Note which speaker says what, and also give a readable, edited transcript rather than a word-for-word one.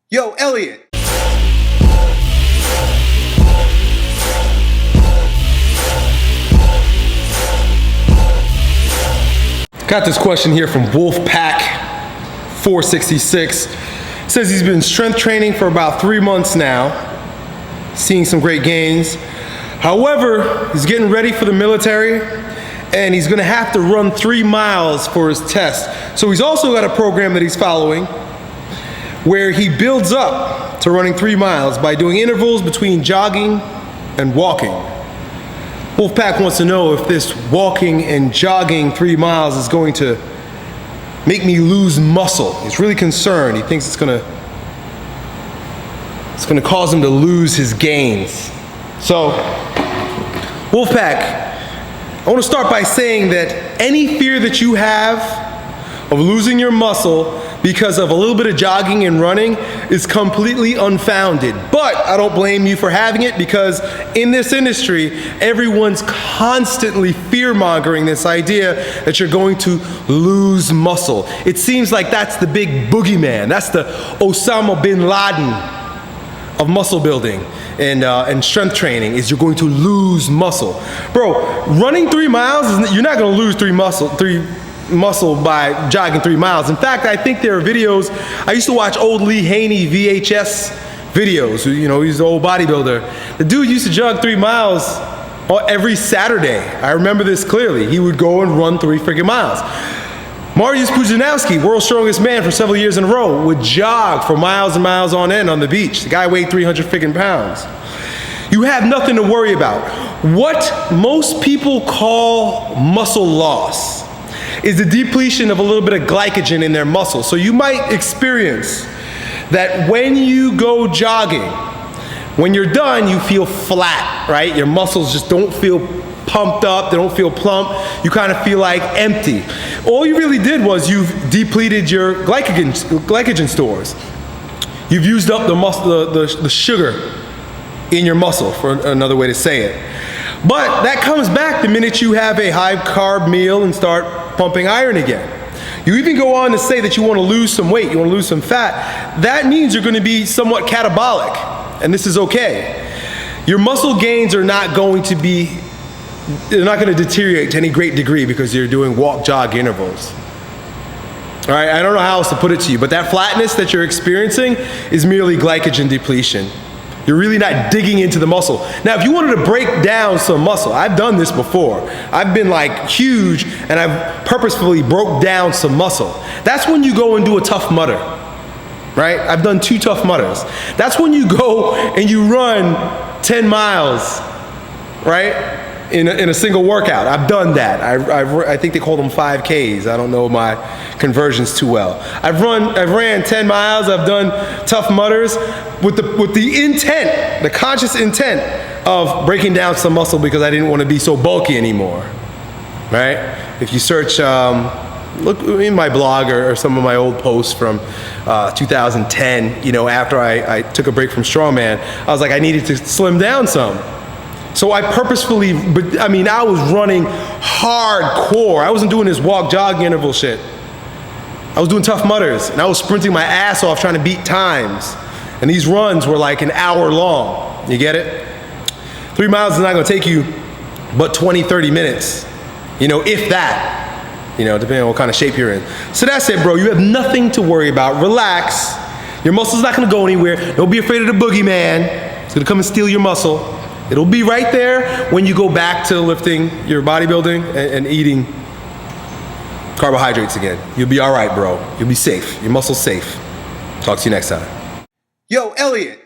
Speaker 1: Yo, Elliot. Got this question here from Wolfpack 466. Says he's been strength training for about 3 months now, seeing some great gains. However, he's getting ready for the military and he's gonna have to run 3 miles for his test. So he's also got a program that he's following where he builds up to running 3 miles by doing intervals between jogging and walking. Wolfpack wants to know if this walking and jogging 3 miles is going to make me lose muscle. He's really concerned. He thinks it's gonna cause him to lose his gains. So, Wolfpack, I want to start by saying that any fear that you have of losing your muscle because of a little bit of jogging and running is completely unfounded. But I don't blame you for having it, because in this industry, everyone's constantly fear-mongering this idea that you're going to lose muscle. It seems like that's the big boogeyman. That's the Osama bin Laden of muscle building and strength training, is you're going to lose muscle. Bro, running 3 miles, you're not gonna lose muscle by jogging 3 miles. In fact, I think there are videos, I used to watch old Lee Haney VHS videos, you know, he's the old bodybuilder. The dude used to jog 3 miles every Saturday. I remember this clearly. He would go and run 3 freaking miles. Mariusz Pudzianowski, world's strongest man for several years in a row, would jog for miles and miles on end on the beach. The guy weighed 300 freaking pounds. You have nothing to worry about. What most people call muscle loss is the depletion of a little bit of glycogen in their muscles. So you might experience that when you go jogging, when you're done, you feel flat, right? Your muscles just don't feel pumped up, they don't feel plump, you kind of feel like empty. All you really did was you've depleted your glycogen stores. You've used up the sugar in your muscle, for another way to say it. But that comes back the minute you have a high carb meal and start pumping iron again. You even go on to say that you want to lose some weight, you want to lose some fat. That means you're going to be somewhat catabolic, and this is okay. Your muscle gains are not going to be, they're not going to deteriorate to any great degree because you're doing walk-jog intervals. All right, I don't know how else to put it to you, but that flatness that you're experiencing is merely glycogen depletion. You're really not digging into the muscle. Now, if you wanted to break down some muscle, I've done this before. I've been like huge and I've purposefully broke down some muscle. That's when you go and do a Tough Mudder, right? I've done 2 Tough Mudders. That's when you go and you run 10 miles, right? In a single workout. I've done that. I think they call them 5Ks. I don't know my conversions too well. I've ran 10 miles. I've done Tough Mudders with the intent, the conscious intent of breaking down some muscle because I didn't want to be so bulky anymore, right? If you search, look in my blog or some of my old posts from 2010, you know, after I took a break from strongman, I was like, I needed to slim down some. So I purposefully, I was running hardcore. I wasn't doing this walk-jog interval shit. I was doing Tough Mudders, and I was sprinting my ass off trying to beat times. And these runs were like an hour long. You get it? 3 miles is not gonna take you but 20, 30 minutes. You know, if that, you know, depending on what kind of shape you're in. So that's it, bro. You have nothing to worry about. Relax. Your muscle's not gonna go anywhere. Don't be afraid of the boogeyman. It's gonna come and steal your muscle. It'll be right there when you go back to lifting your bodybuilding and eating carbohydrates again. You'll be all right, bro. You'll be safe. Your muscle's safe. Talk to you next time. Yo, Elliot.